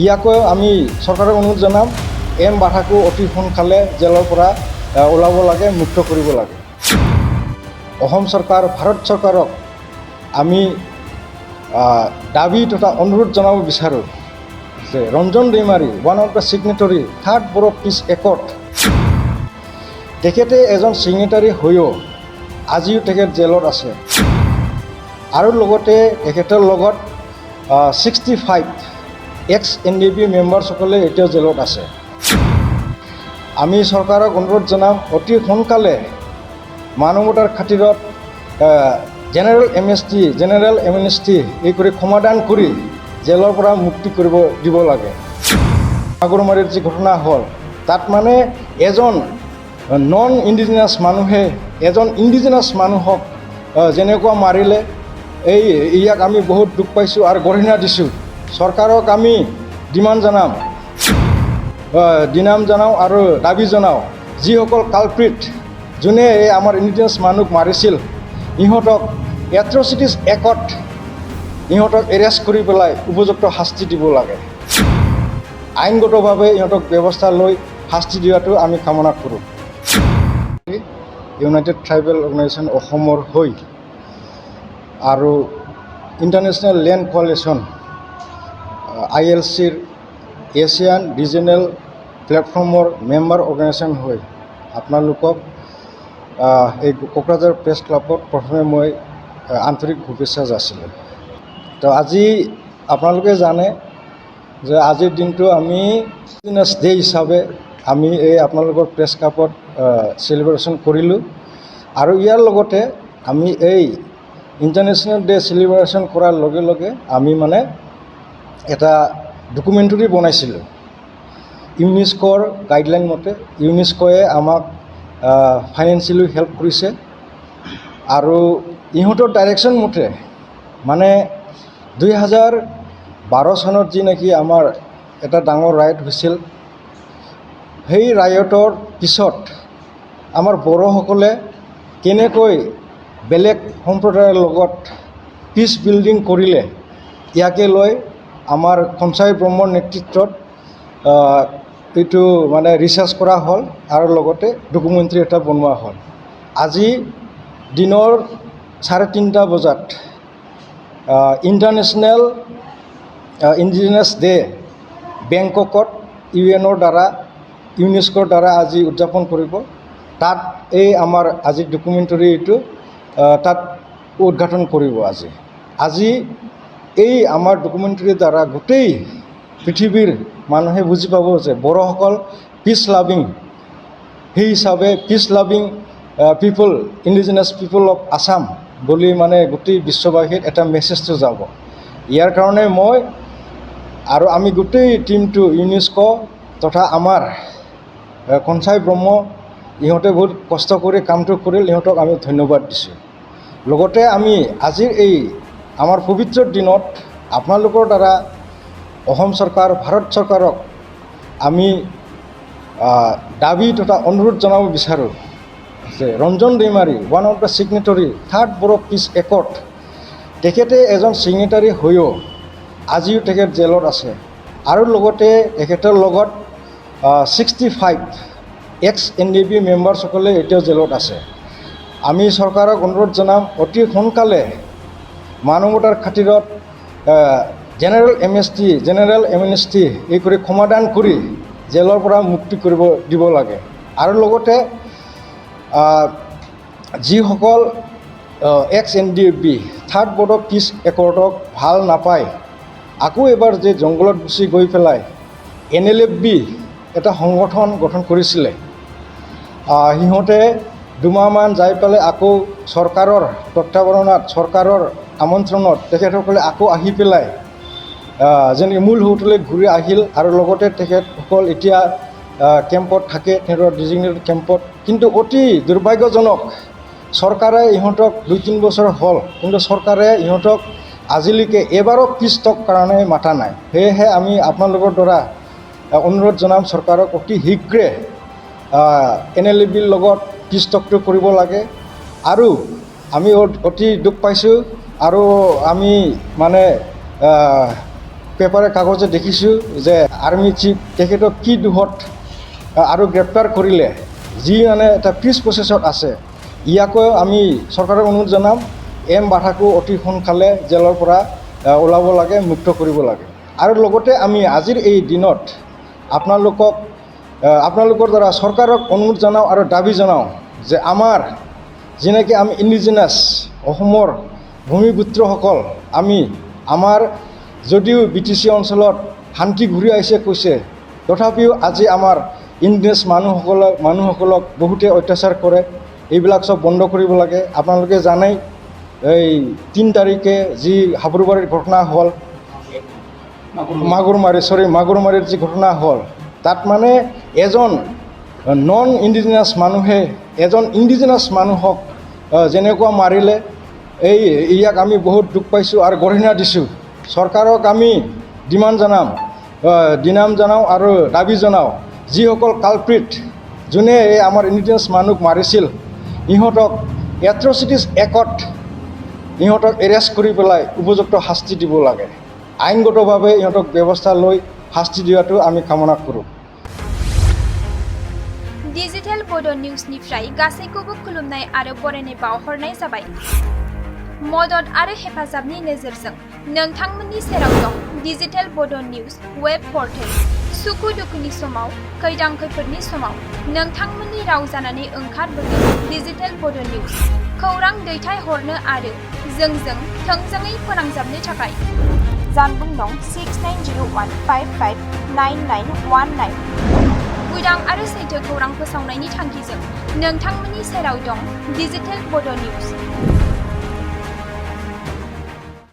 ইয়াকো আমি চৰকাৰক অনুৰোধ জনাম এম বাধাকো অতি সোনকালে জেলৰ পৰা ওলাব লাগে, মুক্ত কৰিব লাগে। অসম চৰকাৰ, ভাৰত চৰকাৰক আমি দাবী তথা অনুৰোধ জনাব বিচাৰোঁ যে Ranjan Daimary, one of the signatory third Bodo peace accord, তেখেতে এজন ছিগনেটাৰী হৈও আজিও তেখেত জেলত আছে। আৰু লগতে তেখেতৰ লগত 65 এক্স NDP মেম্বাৰসকলে এতিয়াও জেলত আছে। আমি চৰকাৰক অনুৰোধ জনাম অতি সোনকালে মানৱতাৰ খাতিৰত জেনেৰেল এমনেষ্টি এই কৰি সমাধান কৰি জেলৰ পৰা মুক্তি কৰিব দিব লাগে। সাগৰমাৰীৰ যি ঘটনা হ'ল, তাত মানে এজন নন ইণ্ডিজিনাছ মানুহে এজন ইণ্ডিজিনাছ মানুহক যেনেকুৱা মাৰিলে, ইয়াক আমি বহুত দুখ পাইছোঁ আৰু গৰিহণা দিছোঁ। চৰকাৰক আমি ডিমাণ্ড জনাওঁ আৰু দাবী জনাওঁ, যিসকল কালপ্ৰিট, যোনে এই আমাৰ ইণ্ডিজিনাছ মানুহক মাৰিছিল, ইহঁতক এট্ৰচিটিছ এক্টত ইহঁতক এৰেষ্ট কৰি পেলাই উপযুক্ত শাস্তি দিব লাগে। আইনগতভাৱে ইহঁতক ব্যৱস্থা লৈ শাস্তি দিয়াটো আমি কামনা কৰোঁ। ইউনাইটেড ট্ৰাইবেল অৰ্গেনাইজেশ্যন অসমৰ হৈ আৰু ইণ্টাৰনেশ্যনেল লেণ্ড কোৱালিশ্যন ILCৰ এছিয়ান ৰিজনেল প্লেটফৰ্মৰ মেম্বাৰ অৰ্গেনাইজেশ্যন হৈ আপোনালোকক এই কোকৰাঝাৰ প্ৰেছ ক্লাবত প্ৰথমে মই আন্তৰিক শুভেচ্ছা যাচিলোঁ। তো আজি আপোনালোকে জানে যে আজিৰ দিনটো আমি ইণ্ডিজিনাছ ডে হিচাপে আমি এই আপোনালোকৰ প্ৰেছ ক্লাবত চেলিব্ৰেশ্যন কৰিলোঁ। আৰু ইয়াৰ লগতে আমি এই ইণ্টাৰনেশ্যনেল ডে চেলিব্ৰেশ্যন কৰাৰ লগে লগে আমি মানে এটা ডকুমেণ্টাৰী বনাইছিলোঁ ইউনেস্কোৰ গাইডলাইন মতে। ইউনেস্কোয়ে আমাক ফাইনেন্সিয়েলি হেল্প কৰিছে আৰু ইহঁতৰ ডাইৰেকশ্যন মতে মানে 2012 চনত যি নেকি আমাৰ এটা ডাঙৰ ৰাইট হৈছিল, সেই ৰাইটৰ পিছত আমাৰ বড়োসকলে কেনেকৈ বেলেগ সম্প্ৰদায়ৰ লগত পিছ বিল্ডিং কৰিলে, ইয়াকে লৈ আমাৰ সঞ্চয় ব্ৰহ্মৰ নেতৃত্বত এইটো মানে ৰিচাৰ্চ কৰা হ'ল আৰু লগতে ডকুমেণ্টাৰী এটা বনোৱা হ'ল। আজি দিনৰ 3:30 বজাত ইণ্টাৰনেশ্যনেল ইণ্ডিজিনাছ ডে বেংককত UN-ৰ দ্বাৰা, ইউনেস্কোৰ দ্বাৰা আজি উদযাপন কৰিব। তাত এই আমাৰ আজি ডকুমেণ্টাৰী এইটো তাত উদ্ঘাটন কৰিব। আজি এই আমাৰ ডকুমেণ্টাৰীৰ দ্বাৰা গোটেই পৃথিৱীৰ মানুহে বুজি পাব যে বড়োসকল পিছ লাভিং, সেই হিচাপে পিছ loving people, indigenous people of Assam বুলি মানে গোটেই বিশ্ববাসীত এটা মেছেজটো যাব। ইয়াৰ কাৰণে মই আৰু আমি গোটেই টিমটো ইউনেস্কো তথা আমাৰ কনচাই ব্ৰহ্ম, ইহঁতে বহুত কষ্ট কৰি কামটো কৰিল, ইহঁতক আমি ধন্যবাদ দিছোঁ। লগতে আমি আজিৰ এই আমাৰ পবিত্ৰ দিনত আপোনালোকৰ দ্বাৰা অসম চৰকাৰ, ভাৰত চৰকাৰক আমি দাবী তথা অনুৰোধ জনাব বিচাৰোঁ যে Ranjan Daimary, one of the signatory third Bodo peace accord, তেখেতে এজন ছিগনেটাৰী হৈও আজিও তেখেত জেলত আছে। আৰু লগতে তেখেতৰ লগত 65 এক্স NDP মেম্বাৰসকলে এতিয়াও জেলত আছে। আমি চৰকাৰক অনুৰোধ জনাম অতি সোনকালে মানৱতাৰ খাতিৰত জেনেৰেল এমনেষ্টি এই কৰি সমাধান কৰি জেলৰ পৰা মুক্তি কৰিব দিব লাগে। আৰু লগতে যিসকল এক্স NDP থাৰ্ড বড়ো পিছ একৰ্ডক ভাল নাপায়, আকৌ এবাৰ যে জংঘলত গুচি গৈ পেলাই NLFB এটা সংগঠন গঠন কৰিছিলে, সিহঁতে দুমাহমান যাই পেলাই আকৌ চৰকাৰৰ তত্বাৱধানত, চৰকাৰৰ আমন্ত্ৰণত তেখেতসকলে আকৌ আহি পেলাই যেনেকৈ মূল হোটেললৈ ঘূৰি আহিল। আৰু লগতে তেখেতসকল এতিয়া কেম্পত থাকে, তেখেতৰ ডিজিগনেটেড কেম্পত। কিন্তু অতি দুৰ্ভাগ্যজনক, চৰকাৰে ইহঁতক 2-3 বছৰ হ'ল, কিন্তু চৰকাৰে ইহঁতক আজিলৈকে এবাৰো পিছটক কাৰণে মাতা নাই। সেয়েহে আমি আপোনালোকৰ দ্বাৰা অনুৰোধ জনাম চৰকাৰক অতি শীঘ্ৰে NLFBৰ লগত পিছটকটো কৰিব লাগে। আৰু আমি অতি দুখ পাইছোঁ আৰু আমি মানে পেপাৰে কাগজে দেখিছোঁ যে আৰ্মি চিফ তেখেতক কি দুখত আৰু গ্ৰেপ্তাৰ কৰিলে, যি মানে এটা পিছ প্ৰচেছত আছে। ইয়াকো আমি চৰকাৰক অনুৰোধ জনাম, এম বাধাকো অতি সোনকালে জেলৰ পৰা ওলাব লাগে, মুক্ত কৰিব লাগে। আৰু লগতে আমি আজিৰ এই দিনত আপোনালোকৰ দ্বাৰা চৰকাৰক অনুৰোধ জনাওঁ আৰু দাবী জনাওঁ যে আমাৰ যেনেকৈ আমি ইণ্ডিজিনাছ অসমৰ ভূমিপুত্ৰসকল আমাৰ যদিও BTC অঞ্চলত শান্তি ঘূৰি আহিছে কৈছে, তথাপিও আজি আমাৰ ইণ্ডিজিনাছ মানুহসকলক বহুতে অত্যাচাৰ কৰে। এইবিলাক চব বন্ধ কৰিব লাগে। আপোনালোকে জানেই এই 3 তাৰিখে যি হাবুৰবাৰীৰ ঘটনা হ'ল, মাগুৰমাৰীৰ যি ঘটনা হ'ল, তাত মানে এজন নন ইণ্ডিজিনাছ মানুহে এজন ইণ্ডিজিনাছ মানুহক যেনেকুৱা মাৰিলে, ইয়াক আমি বহুত দুখ পাইছোঁ আৰু গৰিহণা দিছোঁ। চৰকাৰক আমি ডিমাণ্ড জনাওঁ আৰু দাবী জনাওঁ, যিসকল কালপ্ৰিট যোনে এই আমাৰ ইণ্ডিজিনাছ মানুহক মাৰিছিল, ইহঁতক এট্ৰচিটিছ এক্টত ইহঁতক এৰেষ্ট কৰি পেলাই উপযুক্ত শাস্তি দিব লাগে। আইনগতভাৱে ইহঁতক ব্যৱস্থা লৈ শাস্তি দিয়াটো আমি কামনা কৰোঁ। डिजिटेल बड' निउसनिफ्राय गासैखौबो खुलुमनाय आरो बरायनाय बावहरनाय जाबाय। मदद आरो हेफाजाबनि नोजोरजों नोंथांमोननि सेराव दं डिजिटेल बड' निउस वेब पर्टेल। सुखु दुखुनि समाव, खैदां खैफोदनि समाव नोंथांमोननि राव जानानै ओंखारबोगोन डिजिटेल बड' निउस। खौरां दैथायहरनो आरो जोंजों थोंजोङै फोनांजाबनो थाखाय जानबुं दं 6901559919। उदां आरो सैथो खौरां फोसावनायनि थांखिजों नोंथांमोननि सेराव दं डिजिटेल बड' निउस।